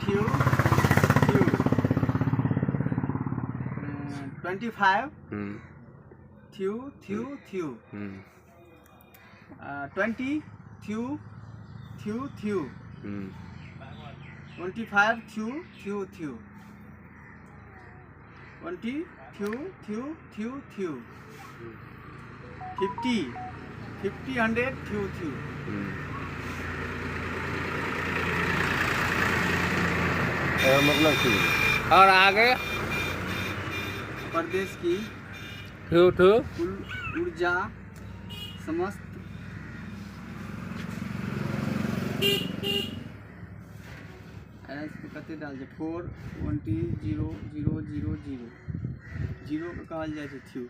थ्यू थ्यू 25 थ्यू थ्यू थ्यू 20 थ्यू थ्यू थ्यू 25 थ्यू थ्यू थ्यू 20 थ्यू थ्यू थ्यू थ्यू 50 100 थ्यू थ्यू मतलब थी। और आगे प्रदेश की ठू ठू कुल ऊर्जा समस्त कते डाल 4 20 0 0 0 0 जीरो के कहल जाए थ्यू